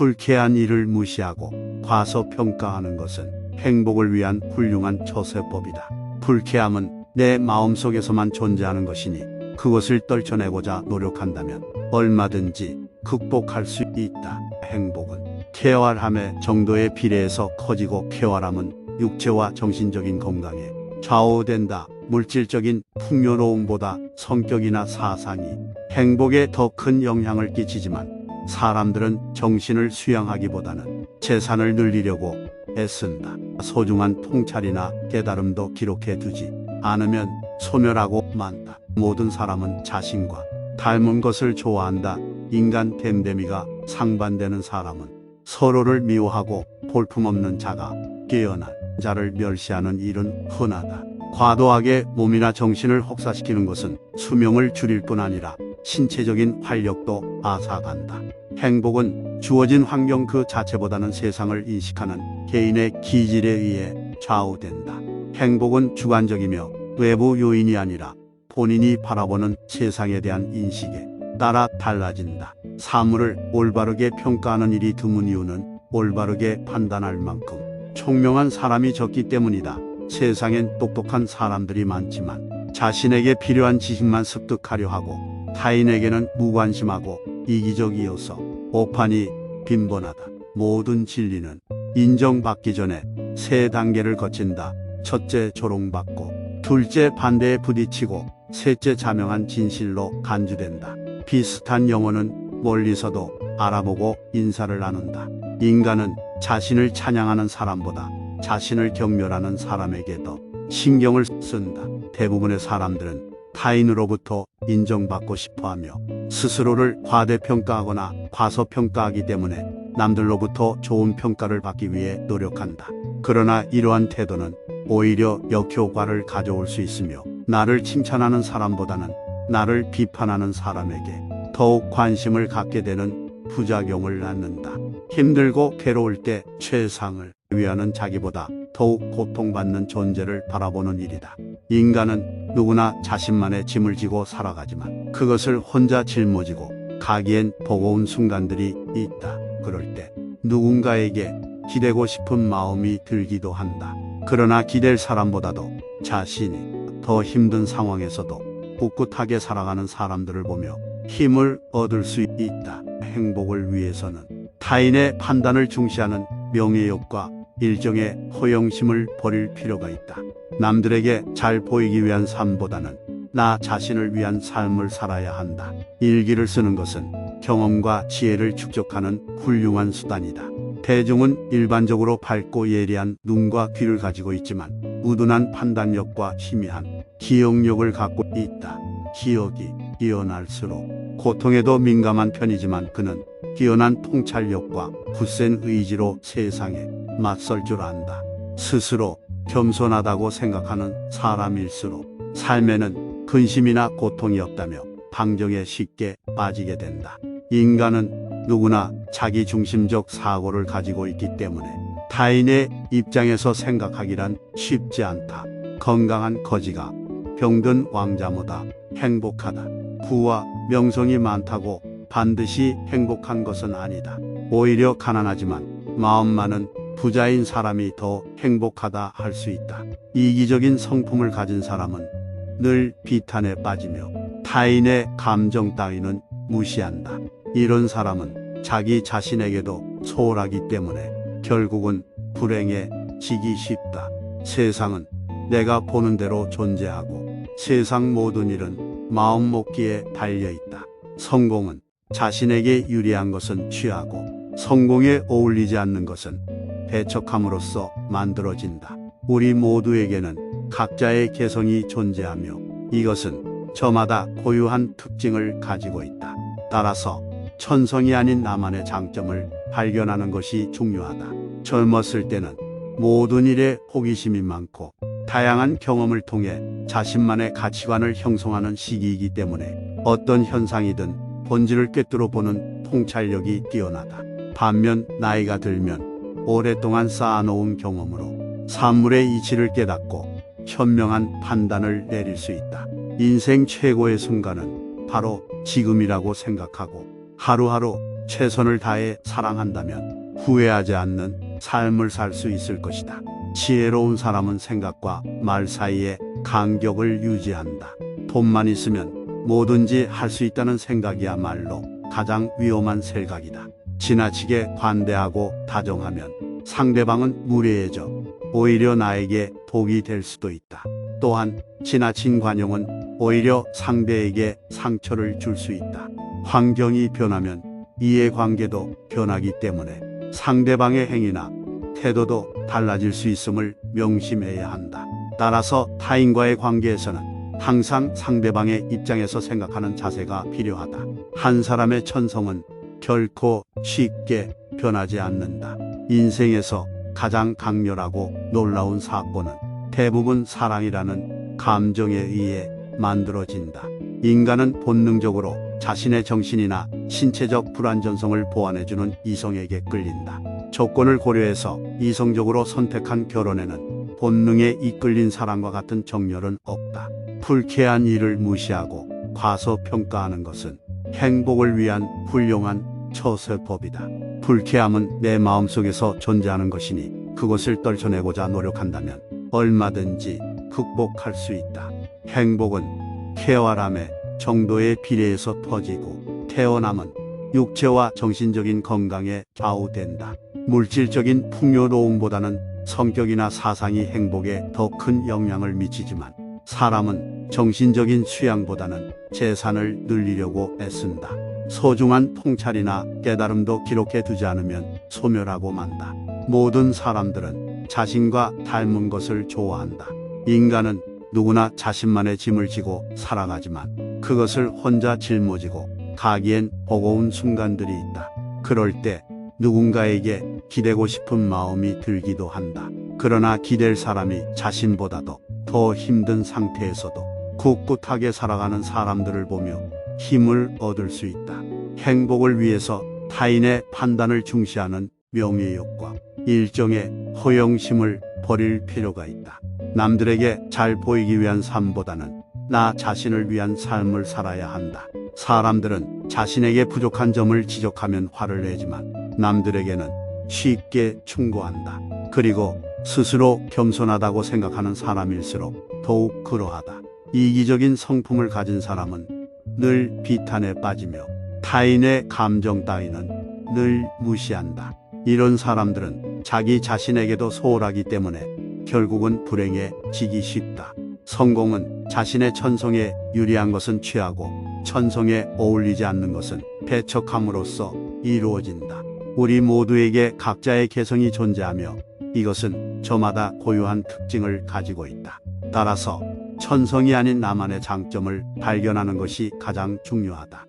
불쾌한 일을 무시하고 과소평가하는 것은 행복을 위한 훌륭한 처세법이다. 불쾌함은 내 마음속에서만 존재하는 것이니 그것을 떨쳐내고자 노력한다면 얼마든지 극복할 수 있다. 행복은 쾌활함의 정도에 비례해서 커지고 쾌활함은 육체와 정신적인 건강에 좌우된다. 물질적인 풍요로움보다 성격이나 사상이 행복에 더 큰 영향을 끼치지만 사람들은 정신을 수양하기보다는 재산을 늘리려고 애쓴다. 소중한 통찰이나 깨달음도 기록해 두지 않으면 소멸하고 만다. 모든 사람은 자신과 닮은 것을 좋아한다. 인간 댐데미가 상반되는 사람은 서로를 미워하고 볼품없는 자가 깨어난 자를 멸시하는 일은 흔하다. 과도하게 몸이나 정신을 혹사시키는 것은 수명을 줄일 뿐 아니라 신체적인 활력도 앗아간다. 행복은 주어진 환경 그 자체보다는 세상을 인식하는 개인의 기질에 의해 좌우된다. 행복은 주관적이며 외부 요인이 아니라 본인이 바라보는 세상에 대한 인식에 따라 달라진다. 사물을 올바르게 평가하는 일이 드문 이유는 올바르게 판단할 만큼 총명한 사람이 적기 때문이다. 세상엔 똑똑한 사람들이 많지만 자신에게 필요한 지식만 습득하려 하고 타인에게는 무관심하고 이기적이어서 오판이 빈번하다. 모든 진리는 인정받기 전에 세 단계를 거친다. 첫째, 조롱받고, 둘째, 반대에 부딪히고, 셋째, 자명한 진실로 간주된다. 비슷한 영혼은 멀리서도 알아보고 인사를 나눈다. 인간은 자신을 찬양하는 사람보다 자신을 경멸하는 사람에게 더 신경을 쓴다. 대부분의 사람들은 타인으로부터 인정받고 싶어하며 스스로를 과대평가하거나 과소평가하기 때문에 남들로부터 좋은 평가를 받기 위해 노력한다. 그러나 이러한 태도는 오히려 역효과를 가져올 수 있으며 나를 칭찬하는 사람보다는 나를 비판하는 사람에게 더욱 관심을 갖게 되는 부작용을 낳는다. 힘들고 괴로울 때 최상을 위하는 자기보다 더욱 고통받는 존재를 바라보는 일이다. 인간은 누구나 자신만의 짐을 지고 살아가지만 그것을 혼자 짊어지고 가기엔 버거운 순간들이 있다. 그럴 때 누군가에게 기대고 싶은 마음이 들기도 한다. 그러나 기댈 사람보다도 자신이 더 힘든 상황에서도 꿋꿋하게 살아가는 사람들을 보며 힘을 얻을 수 있다. 행복을 위해서는 타인의 판단을 중시하는 명예욕과 일정의 허영심을 버릴 필요가 있다. 남들에게 잘 보이기 위한 삶보다는 나 자신을 위한 삶을 살아야 한다. 일기를 쓰는 것은 경험과 지혜를 축적하는 훌륭한 수단이다. 대중은 일반적으로 밝고 예리한 눈과 귀를 가지고 있지만 우둔한 판단력과 희미한 기억력을 갖고 있다. 기억이 뛰어날수록 고통에도 민감한 편이지만 그는 뛰어난 통찰력과 굳센 의지로 세상에 맞설 줄 안다. 스스로 겸손하다고 생각하는 사람일수록 삶에는 근심이나 고통이 없다며 방정에 쉽게 빠지게 된다. 인간은 누구나 자기중심적 사고를 가지고 있기 때문에 타인의 입장에서 생각하기란 쉽지 않다. 건강한 거지가 병든 왕자보다 행복하다. 부와 명성이 많다고 반드시 행복한 것은 아니다. 오히려 가난하지만 마음 많은 부자인 사람이 더 행복하다 할 수 있다. 이기적인 성품을 가진 사람은 늘 비탄에 빠지며 타인의 감정 따위는 무시한다. 이런 사람은 자기 자신에게도 소홀하기 때문에 결국은 불행에 지기 쉽다. 세상은 내가 보는 대로 존재하고 세상 모든 일은 마음 먹기에 달려있다. 성공은 자신에게 유리한 것은 취하고 성공에 어울리지 않는 것은 배척함으로써 만들어진다. 우리 모두에게는 각자의 개성이 존재하며 이것은 저마다 고유한 특징을 가지고 있다. 따라서 천성이 아닌 나만의 장점을 발견하는 것이 중요하다. 젊었을 때는 모든 일에 호기심이 많고 다양한 경험을 통해 자신만의 가치관을 형성하는 시기이기 때문에 어떤 현상이든 본질을 꿰뚫어 보는 통찰력이 뛰어나다. 반면 나이가 들면 오랫동안 쌓아놓은 경험으로 사물의 이치를 깨닫고 현명한 판단을 내릴 수 있다. 인생 최고의 순간은 바로 지금이라고 생각하고 하루하루 최선을 다해 사랑한다면 후회하지 않는 삶을 살 수 있을 것이다. 지혜로운 사람은 생각과 말 사이에 간격을 유지한다. 돈만 있으면 뭐든지 할 수 있다는 생각이야말로 가장 위험한 생각이다. 지나치게 관대하고 다정하면 상대방은 무례해져 오히려 나에게 독이 될 수도 있다. 또한 지나친 관용은 오히려 상대에게 상처를 줄 수 있다. 환경이 변하면 이해관계도 변하기 때문에 상대방의 행위나 태도도 달라질 수 있음을 명심해야 한다. 따라서 타인과의 관계에서는 항상 상대방의 입장에서 생각하는 자세가 필요하다. 한 사람의 천성은 결코 쉽게 변하지 않는다. 인생에서 가장 강렬하고 놀라운 사건은 대부분 사랑이라는 감정에 의해 만들어진다. 인간은 본능적으로 자신의 정신이나 신체적 불완전성을 보완해주는 이성에게 끌린다. 조건을 고려해서 이성적으로 선택한 결혼에는 본능에 이끌린 사랑과 같은 정열은 없다. 불쾌한 일을 무시하고 과소평가하는 것은 행복을 위한 훌륭한 처세법이다. 불쾌함은 내 마음속에서 존재하는 것이니 그것을 떨쳐내고자 노력한다면 얼마든지 극복할 수 있다. 행복은 쾌활함의 정도에 비례해서 터지고 태어남은 육체와 정신적인 건강에 좌우된다. 물질적인 풍요로움보다는 성격이나 사상이 행복에 더 큰 영향을 미치지만 사람은 정신적인 수양보다는 재산을 늘리려고 애쓴다. 소중한 통찰이나 깨달음도 기록해 두지 않으면 소멸하고 만다. 모든 사람들은 자신과 닮은 것을 좋아한다. 인간은 누구나 자신만의 짐을 지고 살아가지만 그것을 혼자 짊어지고 가기엔 버거운 순간들이 있다. 그럴 때 누군가에게 기대고 싶은 마음이 들기도 한다. 그러나 기댈 사람이 자신보다도 더 힘든 상태에서도 꿋꿋하게 살아가는 사람들을 보며 힘을 얻을 수 있다. 행복을 위해서 타인의 판단을 중시하는 명예욕과 일정의 허영심을 버릴 필요가 있다. 남들에게 잘 보이기 위한 삶보다는 나 자신을 위한 삶을 살아야 한다. 사람들은 자신에게 부족한 점을 지적하면 화를 내지만 남들에게는 쉽게 충고한다. 그리고 스스로 겸손하다고 생각하는 사람일수록 더욱 그러하다. 이기적인 성품을 가진 사람은 늘 비탄에 빠지며 타인의 감정 따위는 늘 무시한다. 이런 사람들은 자기 자신에게도 소홀하기 때문에 결국은 불행에 지기 쉽다. 성공은 자신의 천성에 유리한 것은 취하고 천성에 어울리지 않는 것은 배척함으로써 이루어진다. 우리 모두에게 각자의 개성이 존재하며 이것은 저마다 고유한 특징을 가지고 있다. 따라서 천성이 아닌 나만의 장점을 발견하는 것이 가장 중요하다.